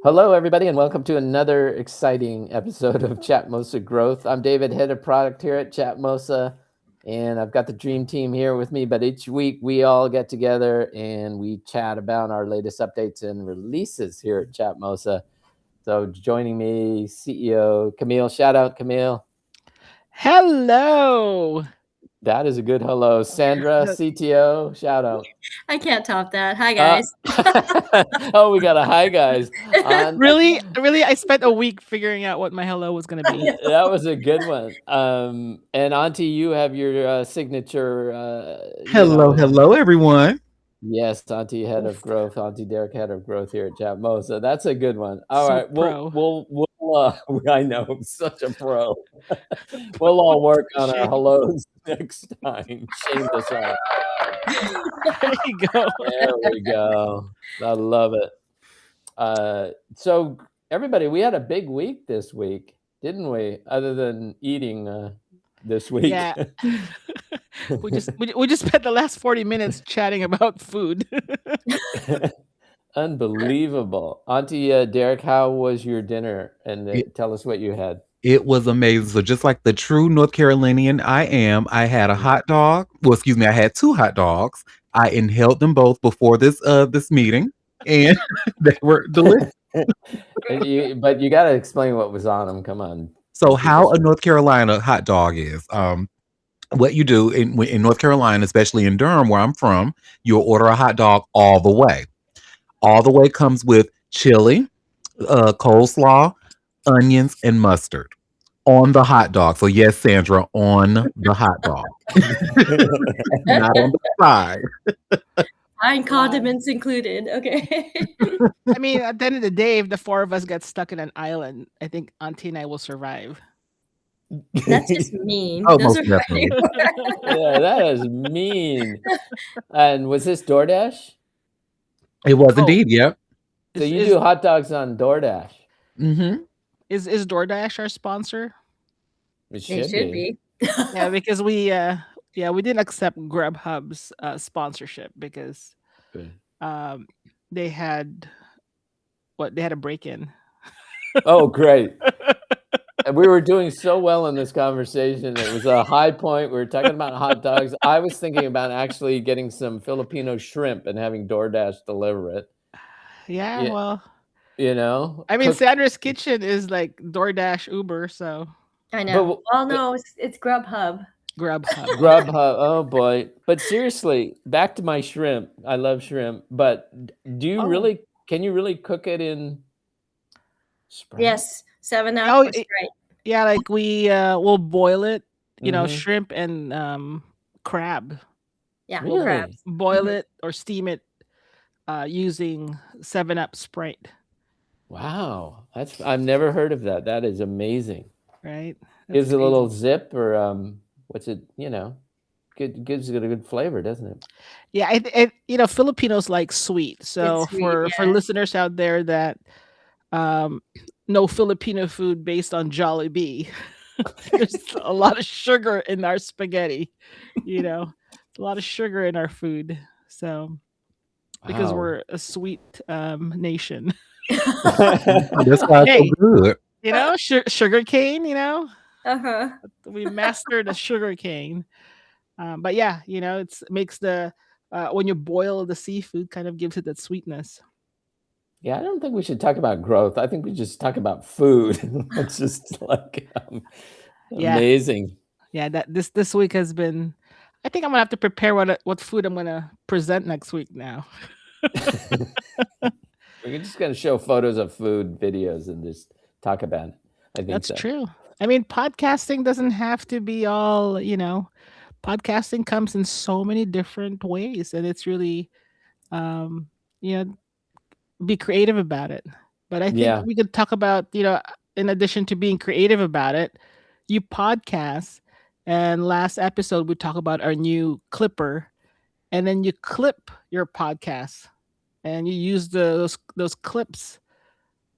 Hello, everybody, and welcome to another exciting episode of Chatmosa Growth. I'm David, head of product here at Chatmosa, and I've got the dream team here with me. But each week we all get together and we chat about our latest updates and releases here at Chatmosa. So joining me, CEO Camille. Shout out, Camille. Hello. That is a good hello. Sandra, CTO. Shout out. I can't top that. Hi, guys. Oh, we got a hi, guys. Really, I spent a week figuring out what my hello was going to be. That was a good one. And Auntie, you have your signature. Hello, everyone. Yes, Auntie, head of growth. Auntie Derek, head of growth here at Chatmosa. That's a good one. All So right, pro. we'll I know, I'm such a pro. We'll all work on our hellos next time. Shame this out. There you go. There we go. I love it. So everybody, we had a big week this week, didn't we? Other than eating this week. Yeah. we just spent the last 40 minutes chatting about food. Unbelievable. Auntie Derek, how was your dinner? And tell us what you had. It was amazing. So just like the true North Carolinian I am, I had a hot dog. Well, excuse me, I had 2 hot dogs. I inhaled them both before this meeting, and they were delicious. But you got to explain what was on them. Come on. So how a North Carolina hot dog is. What you do in North Carolina, especially in Durham, where I'm from, you'll order a hot dog all the way. All the way comes with chili, coleslaw, onions, and mustard on the hot dog. So yes, Sandra, on the hot dog, not on the side. Fine condiments included. Okay. I mean, at the end of the day, if the 4 of us get stuck in an island, I think Auntie and I will survive. That's just mean. Oh, Those most are definitely. Yeah, that is mean. And was this DoorDash? It was indeed. Yep. So you do hot dogs on DoorDash? Mm-hmm. Is DoorDash our sponsor? It They should be. Yeah, because we didn't accept Grubhub's sponsorship because they had a break-in. Oh, great. And we were doing so well in this conversation. It was a high point. We were talking about hot dogs. I was thinking about actually getting some Filipino shrimp and having DoorDash deliver it. Yeah, well, you know, I mean, Sandra's Kitchen is like DoorDash Uber, so I know. Well, no, it's Grubhub. Grubhub. Oh boy! But seriously, back to my shrimp. I love shrimp, but do you really? Can you really cook it in Sprite? Yes, 7-Up or Sprite. Yeah, like we'll boil it. You know, shrimp and crab. Yeah, really? crabs. Boil it or steam it using 7-Up Sprite. Wow, I've never heard of that. That is amazing. Right? Gives it a little zip or what's it? You know, gives it a good flavor, doesn't it? Yeah, Filipinos like sweet. So for listeners out there that know Filipino food based on Jollibee, there's a lot of sugar in our spaghetti. A lot of sugar in our food. So because we're a sweet nation. That's why it's so good. Sugar cane, Uh-huh. We mastered the sugar cane. But yeah, it makes the when you boil the seafood, kind of gives it that sweetness. Yeah, I don't think we should talk about growth. I think we just talk about food. It's just like amazing. Yeah, that this week has been. I think I'm gonna have to prepare what food I'm gonna present next week now. We're just gonna show photos of food, videos, and just talk about it. I think that's true. I mean, podcasting doesn't have to be all. Podcasting comes in so many different ways, and it's really, be creative about it. But I think we could talk about, in addition to being creative about it, you podcast. And last episode, we talked about our new clipper. And then you clip your podcast. And you use those clips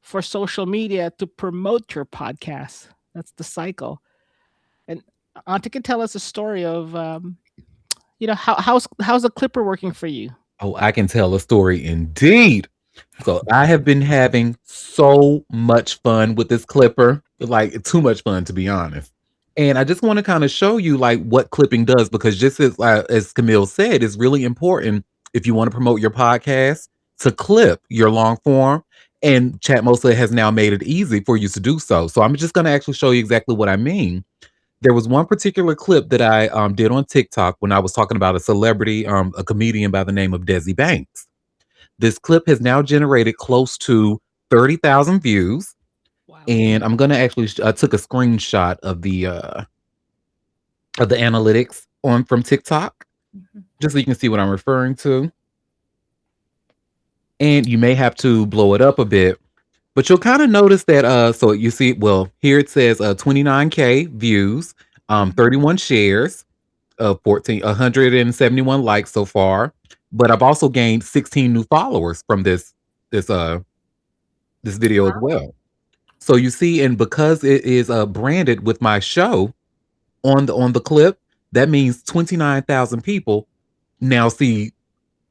for social media to promote your podcast. That's the cycle. And Auntie can tell us a story of, how's the clipper working for you? Oh, I can tell a story indeed. So I have been having so much fun with this clipper, like too much fun to be honest. And I just want to kind of show you like what clipping does, because just as Camille said, it's really important if you want to promote your podcast to clip your long form. And Chatmosa has now made it easy for you to do so. So I'm just going to actually show you exactly what I mean. There was one particular clip that I did on TikTok when I was talking about a celebrity, a comedian by the name of Desi Banks. This clip has now generated close to 30,000 views. Wow. And I'm going to actually took a screenshot of the analytics from TikTok, just so you can see what I'm referring to. And you may have to blow it up a bit, but you'll kind of notice that so you see, well, here it says 29K views, 31 shares, 171 likes so far. But I've also gained 16 new followers from this video as well. So you see, and because it is branded with my show on the clip, that means 29,000 people now see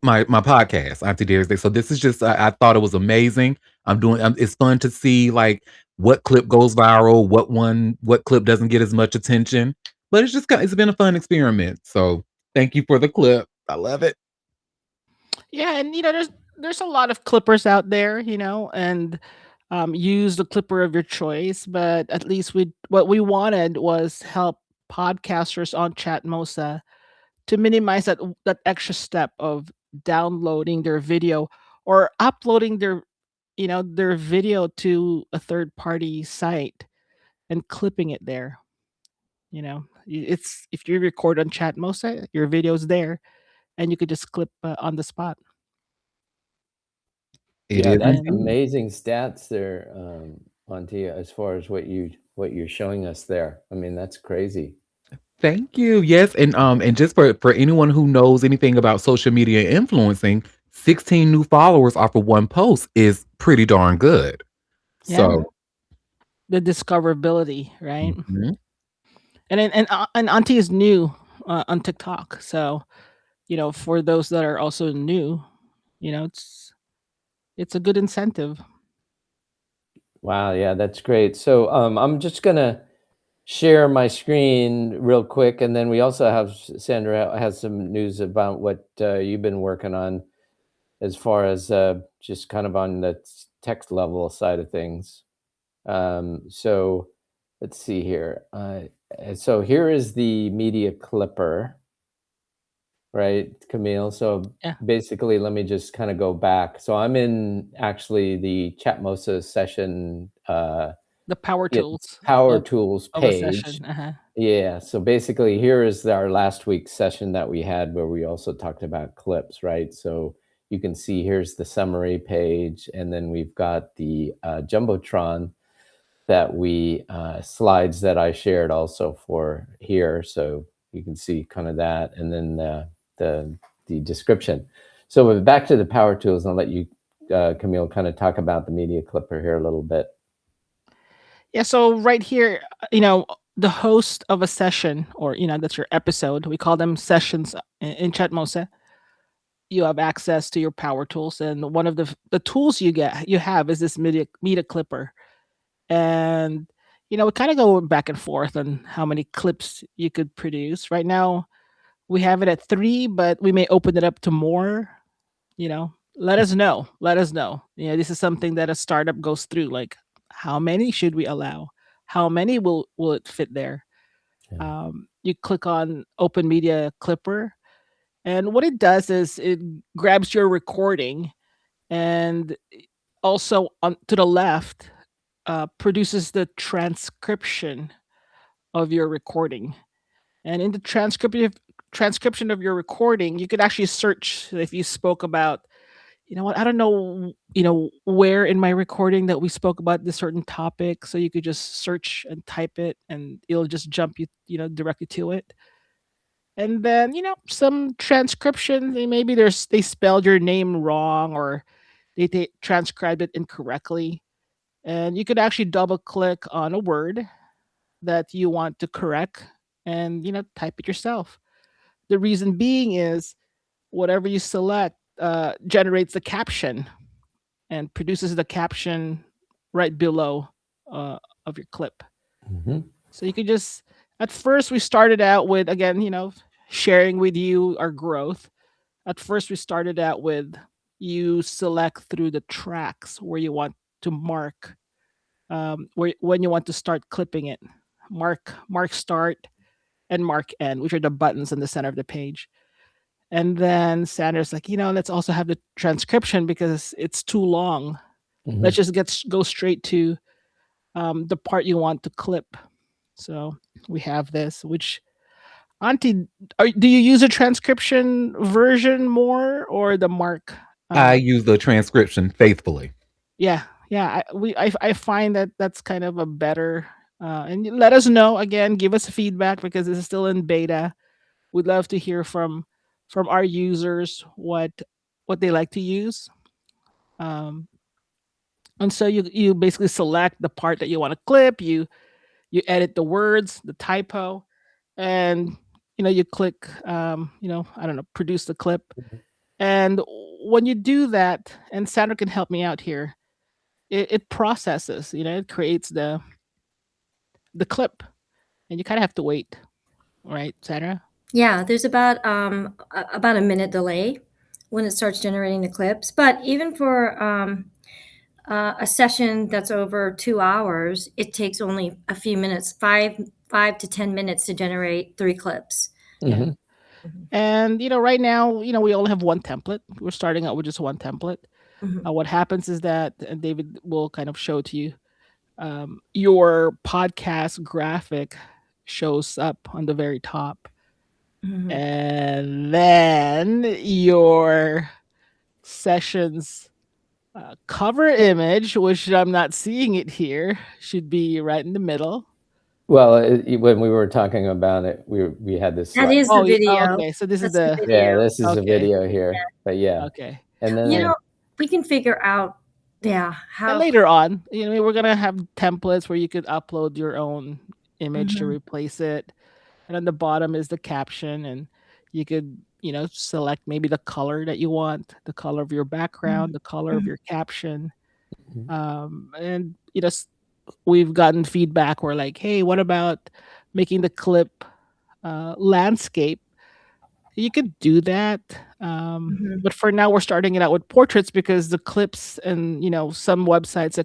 my podcast, Auntie Derek. So this is just I thought it was amazing. It's fun to see like what clip goes viral, what clip doesn't get as much attention. But it's been a fun experiment. So thank you for the clip. I love it. Yeah, and there's a lot of clippers out there, and use the clipper of your choice. But at least what we wanted was help podcasters on Chatmosa to minimize that extra step of downloading their video or uploading their video to a third party site and clipping it there. It's if you record on Chatmosa, your video's there, and you could just clip on the spot. Yeah, that's amazing stats there, Auntie, as far as what you're showing us there. I mean, that's crazy. Thank you. Yes, and just for anyone who knows anything about social media influencing, 16 new followers off of one post is pretty darn good. Yeah. So The discoverability, right? And Auntie is new on TikTok, so for those that are also new, it's a good incentive. Wow, yeah, that's great. So I'm just gonna share my screen real quick, and then we also have Sandra has some news about what you've been working on as far as just kind of on the text level side of things. So let's see here. So here is the media clipper, right, Camille? So Yeah. basically, let me just kind of go back. So I'm in actually the Chatmosa session. The power tools. Tools of a page. session. Yeah. So basically, here is our last week's session that we had where we also talked about clips, right? So you can see here's the summary page, and then we've got the Jumbotron that slides that I shared also for here. So you can see kind of that, and then the description. So back to the power tools, and I'll let you, Camille, kind of talk about the media clipper here a little bit. Yeah, so right here, the host of a session, or that's your episode. We call them sessions in Chatmosa. You have access to your power tools, and one of the tools you have is this media clipper. And we kind of go back and forth on how many clips you could produce. Right now, we have it at 3, but we may open it up to more. Let us know. Let us know. This is something that a startup goes through. Like, how many should we allow? How many will it fit there? Yeah. You click on Open Media Clipper, and what it does is it grabs your recording, and also to the left produces the transcription of your recording. And in the transcription of your recording, you could actually search if you spoke about, I don't know, where in my recording that we spoke about this certain topic. So you could just search and type it, and it'll just jump you, directly to it. And then, some transcription, maybe they spelled your name wrong, or they transcribed it incorrectly. And you could actually double click on a word that you want to correct and, type it yourself. The reason being is whatever you select generates a caption. and produces the caption right below of your clip. So you could just, at first we started out with, again, sharing with you our growth. At first we started out with you select through the tracks where you want to mark, when you want to start clipping it. Mark start and mark end, which are the buttons in the center of the page. And then Sandra's like, let's also have the transcription because it's too long. Let's just go straight to the part you want to clip. So we have this, which, Auntie, do you use a transcription version more or the mark? I use the transcription faithfully. Yeah. I find that that's kind of a better. And let us know again. Give us feedback because this is still in beta. We'd love to hear from our users what they like to use. And so you basically select the part that you want to clip. You edit the words, the typo, and you click I don't know, produce the clip. And when you do that, and Sandra can help me out here, it processes, it creates the clip, and you kind of have to wait, right, Sandra? Yeah, there's about a minute delay when it starts generating the clips. But even for a session that's over 2 hours, it takes only a few minutes, 5 to 10 minutes to generate 3 clips. Yeah. And right now, we only have one template. We're starting out with just one template. What happens is that, and David will kind of show to you, your podcast graphic shows up on the very top. And then your session's cover image, which I'm not seeing it here, should be right in the middle. Well, when we were talking about it, we had this. That is the video. Okay, so this is the video. Yeah, this is a video here. Yeah. But yeah. Okay. And then we can figure out how. And later on, we're gonna have templates where you could upload your own image to replace it. And on the bottom is the caption, and you could select maybe the color that you want, the color of your background, the color of your caption. And we've gotten feedback where like, hey, what about making the clip landscape? You could do that, but for now we're starting it out with portraits because the clips and some websites,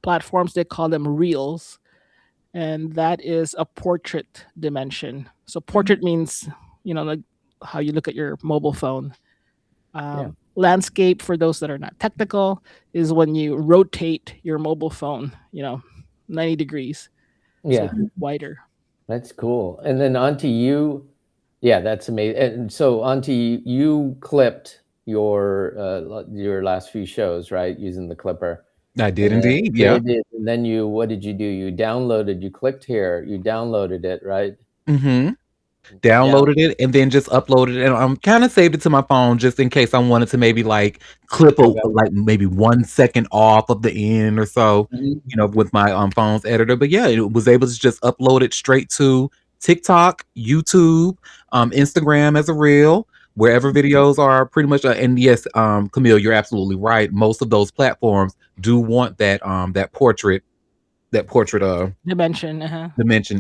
platforms, they call them reels, and that is a portrait dimension. So portrait means like how you look at your mobile phone. Landscape, for those that are not technical, is when you rotate your mobile phone 90 degrees, so wider. That's cool. And then Auntie, that's amazing. And so Auntie, you clipped your last few shows, right, using the clipper? I did indeed. Yeah. And then what did you do? You clicked here, you downloaded it, right? Downloaded it and then just uploaded it, and I'm kind of saved it to my phone just in case I wanted to maybe like clip like maybe 1 second off of the end or so, with my phone's editor. But yeah, it was able to just upload it straight to TikTok, YouTube, Instagram as a reel, wherever videos are pretty much. And yes, Camille, you're absolutely right. Most of those platforms do want that portrait dimension,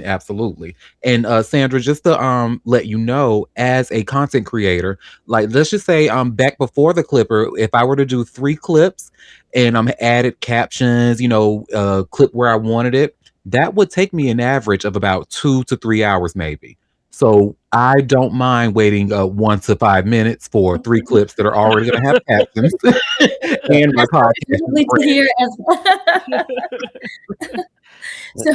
absolutely. And Sandra, just to let you know, as a content creator, like let's just say back before the clipper, if I were to do 3 clips and added captions, clip where I wanted it, that would take me an average of about 2 to 3 hours maybe. So I don't mind waiting 1 to 5 minutes for 3 clips that are already going to have captions and my podcast. So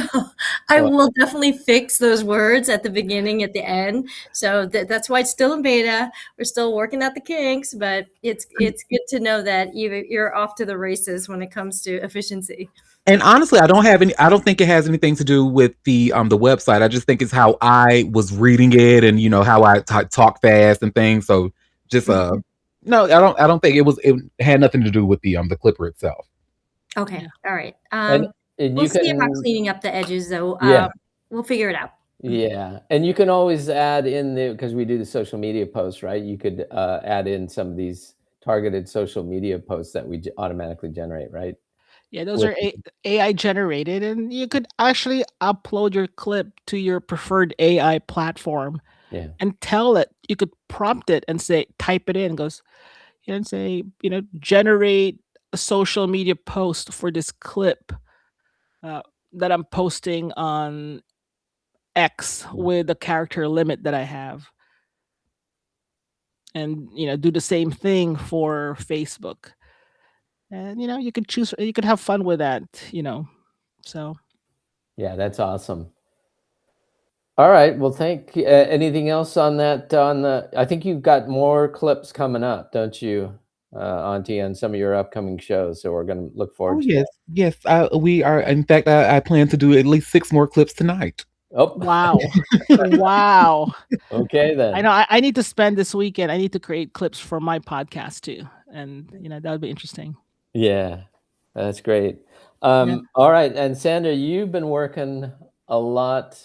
I will definitely fix those words at the beginning, at the end. So that's why it's still in beta. We're still working out the kinks, but it's good to know that you're off to the races when it comes to efficiency. And honestly, I don't think it has anything to do with the website. I just think it's how I was reading it and how I talk fast and things. So just no, I don't think it had nothing to do with the clipper itself. Okay. All right. And we'll see about cleaning up the edges though. We'll figure it out. Yeah. And you can always add in because we do the social media posts, right? You could add in some of these targeted social media posts that we automatically generate, right? Yeah, those are AI generated, and you could actually upload your clip to your preferred AI platform Yeah. and tell it. You could prompt it and say, type it in, and goes and say, generate a social media post for this clip that I'm posting on X with the character limit that I have. And do the same thing for Facebook. And you could choose, you could have fun with that, so Yeah, that's awesome. All right, well, anything else on that? I think you've got more clips coming up, don't you, Auntie, on some of your upcoming shows? So we're going to look forward to that. Yes. We are. In fact, I plan to do at least 6 more clips tonight. Oh, wow. Wow. Okay then. I know I need to spend this weekend. I need to create clips for my podcast too, and that would be interesting. Yeah, that's great. Yeah. All right, and Sandra, you've been working a lot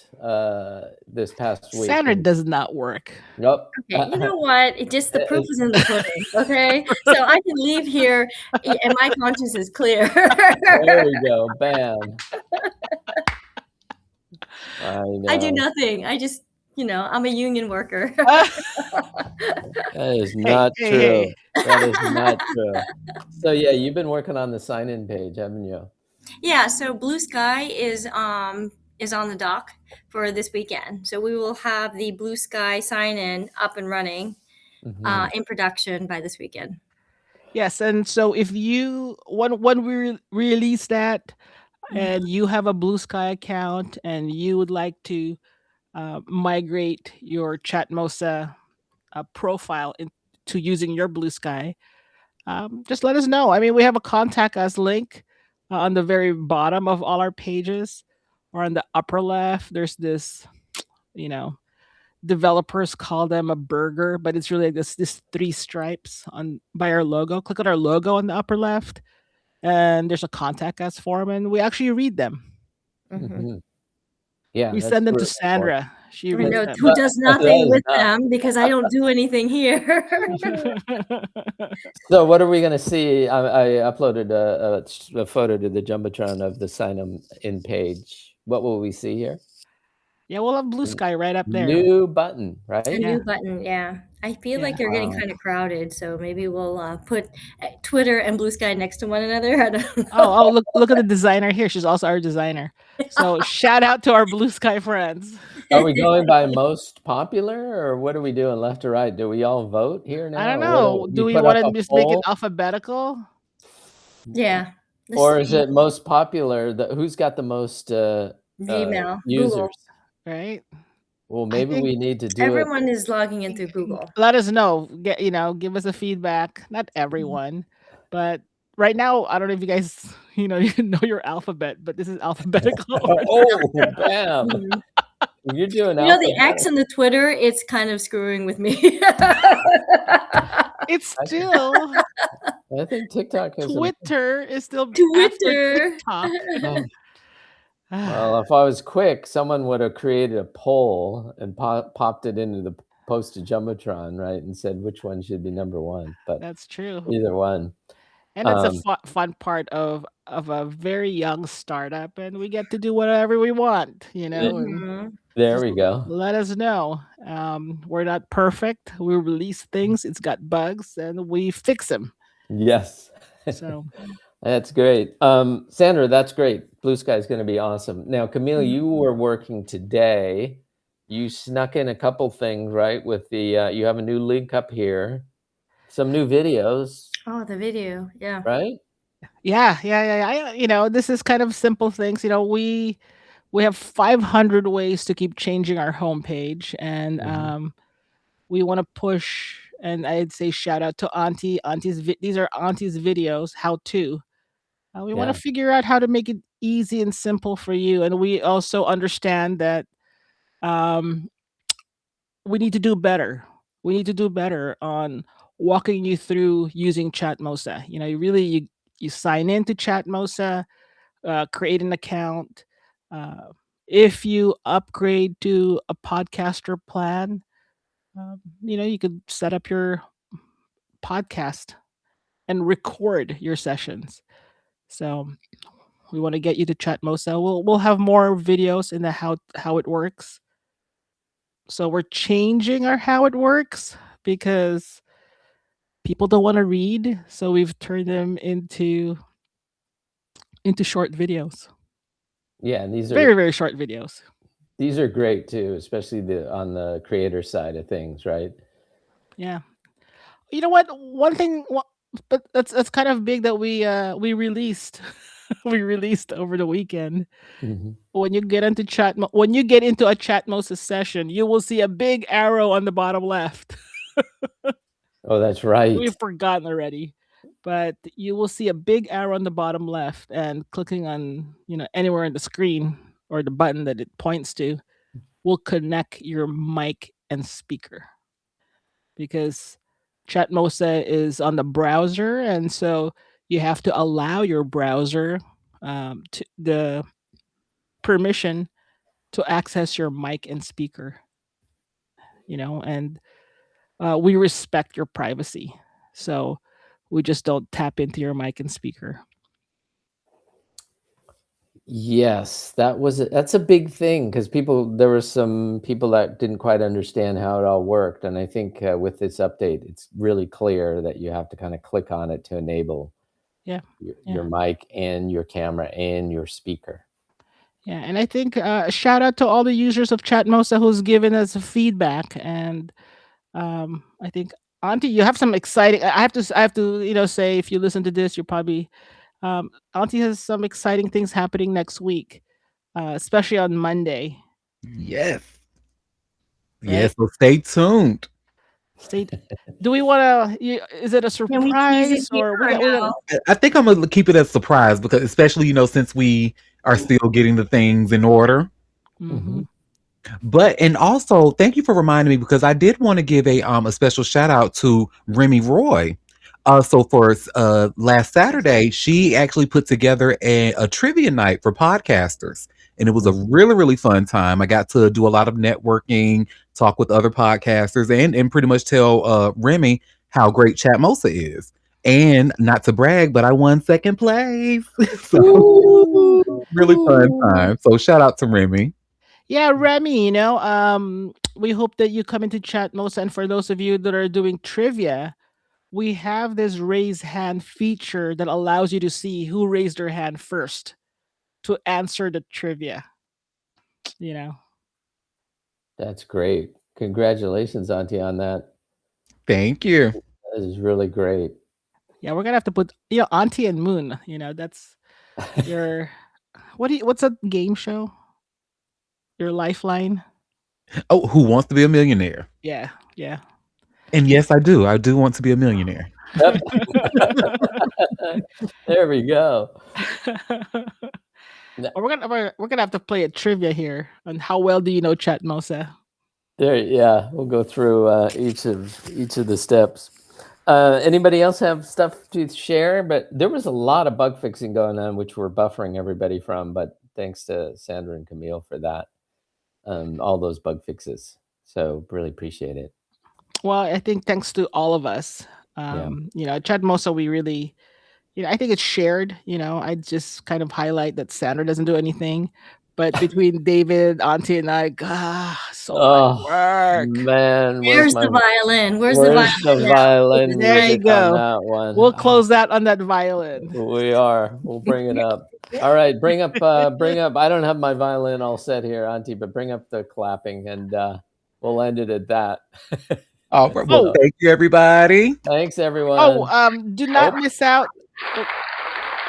this past week. Sandra does not work. Nope. Okay, you know what? The proof is in the pudding. Okay, so I can leave here, and my conscience is clear. There we go. Bam. I know. I do nothing. I just, I'm a union worker. That is not true. Hey. That is not true. So yeah, you've been working on the sign-in page, haven't you? Yeah. So BlueSky is on the dock for this weekend. So we will have the BlueSky sign-in up and running in production by this weekend. Yes, and so if you when we release that, and you have a BlueSky account and you would like to migrate your Chatmosa profile into using your BlueSky, just let us know. I mean, we have a contact us link on the very bottom of all our pages, or on the upper left. There's this, developers call them a burger, but it's really this 3 stripes by our logo. Click on our logo on the upper left, and there's a contact us form, and we actually read them. Yeah, we send them to Sandra. She reads them. Who does nothing with them because I don't do anything here. So what are we going to see? I uploaded a photo to the Jumbotron of the sign-in page. What will we see here? Yeah, we'll have BlueSky right up there. New button, right? A new button, yeah. I feel like they're getting kind of crowded, so maybe we'll put Twitter and BlueSky next to one another. I don't know. Oh, look at the designer here. She's also our designer. So shout out to our BlueSky friends. Are we going by most popular, or what are we doing, left or right? Do we all vote here now? I don't know. Do we want to just make it alphabetical? Yeah. Or is it most popular? Who's got the most Gmail, users? Google. Right. Well, maybe we need to do everyone is logging in through Google. Let us know. Give us a feedback. Not everyone, but right now, I don't know if you guys, you know your alphabet, but this is alphabetical. Oh, bam! You're doing. The X and the Twitter, it's kind of screwing with me. It's still. I think TikTok has. Twitter is still Twitter. TikTok. Well, if I was quick, someone would have created a poll and popped it into the posted Jumbotron, right, and said which one should be number one. But that's true. Either one. And it's a fun part of a very young startup, and we get to do whatever we want, And there we go. Let us know. We're not perfect. We release things. It's got bugs, and we fix them. Yes. So. That's great. Sandra, that's great. BlueSky is going to be awesome. Now, Camille, you were working today. You snuck in a couple things, right? With the you have a new link up here, some new videos. Oh, the video, yeah. Right? Yeah. This is kind of simple things. We have 500 ways to keep changing our homepage, and we want to push. And I'd say shout out to Auntie. These are Auntie's videos, how to. We want to figure out how to make it easy and simple for you. And we also understand that we need to do better. We need to do better on walking you through using Chatmosa. You sign into Chatmosa, create an account. If you upgrade to a podcaster plan, you could set up your podcast and record your sessions. So we want to get you to Chatmosa. We'll have more videos in the how it works. So we're changing our how it works because people don't want to read, so we've turned them into short videos. Yeah, and these are very, very short videos. These are great too, especially on the creator side of things, right? Yeah. You know what? One thing, but that's kind of big that we released. We released over the weekend. Mm-hmm. When you get into a Chatmosa session, you will see a big arrow on the bottom left. Oh, that's right. We've forgotten already, but you will see a big arrow on the bottom left, and clicking on anywhere on the screen or the button that it points to will connect your mic and speaker, because Chatmosa is on the browser, and so you have to allow your browser to the permission to access your mic and speaker. And we respect your privacy, so we just don't tap into your mic and speaker. Yes, that's a big thing, because there were some people that didn't quite understand how it all worked, and I think with this update, it's really clear that you have to kind of click on it to enable your mic and your camera and your speaker. Yeah, and I think shout out to all the users of Chatmosa who's given us feedback, and I think Auntie, you have some exciting. I have to say, if you listen to this, you're probably Auntie has some exciting things happening next week, especially on Monday. Yes. Right? Yes, so stay tuned. Do we want to? Is it a surprise, or we got? I think I'm gonna keep it as a surprise, because especially since we are still getting the things in order. Mm-hmm. But and also thank you for reminding me, because I did want to give a special shout out to Remy Roy. So for last Saturday, she actually put together a trivia night for podcasters, and it was a really, really fun time. I got to do a lot of networking, talk with other podcasters, and pretty much tell Remy how great Chatmosa is. And not to brag, but I won second place. So really fun time. So shout out to Remy. Yeah, Remy, we hope that you come into Chatmosa, and for those of you that are doing trivia, we have this raise hand feature that allows you to see who raised their hand first to answer the trivia. That's great. Congratulations, Auntie, on that. Thank you. That is really great. Yeah, we're gonna have to put Auntie and Moon. That's your what's a game show? Your lifeline. Oh, Who Wants to Be a Millionaire? Yeah. And yes, I do. I do want to be a millionaire. Yep. There we go. We're gonna have to play a trivia here on how well do you know Chatmosa. We'll go through each of the steps. Anybody else have stuff to share? But there was a lot of bug fixing going on, which we're buffering everybody from. But thanks to Sandra and Camille for that, all those bug fixes. So really appreciate it. Well, I think thanks to all of us. Chatmosa, we really, I think it's shared. I just kind of highlight that Sandra doesn't do anything, but between David, Auntie, and I, so much work. Man, where's the violin? Where's the violin? There you go. On that one. We'll close that on that violin. We are. We'll bring it up. All right, bring up. I don't have my violin all set here, Auntie, but bring up the clapping, and we'll end it at that. All right. Well, thank you, everybody. Thanks, everyone. Do not miss out.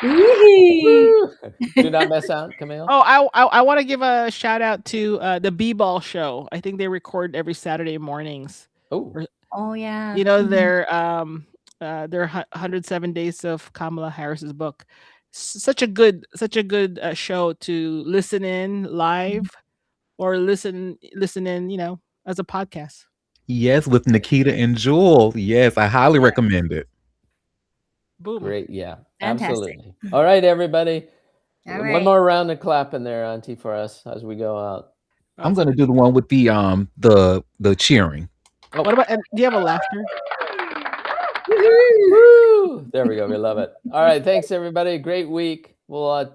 Do not miss out, Camille. I want to give a shout out to the B-Ball show. I think they record every Saturday mornings. Oh yeah. Their 107 Days of Kamala Harris's book. Such a good show to listen in live or listen in, as a podcast. Yes, with Nikita and Jewel. Yes, I highly recommend it. Boom. Great, yeah. Fantastic. Absolutely. All right, everybody. All right. One more round of clapping there, Auntie, for us as we go out. I'm gonna do the one with the cheering. What about? Do you have a laughter? Woo! Woo! There we go. We love it. All right. Thanks, everybody. Great week. We'll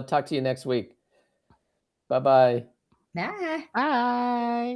talk to you next week. Bye-bye. Bye. Bye.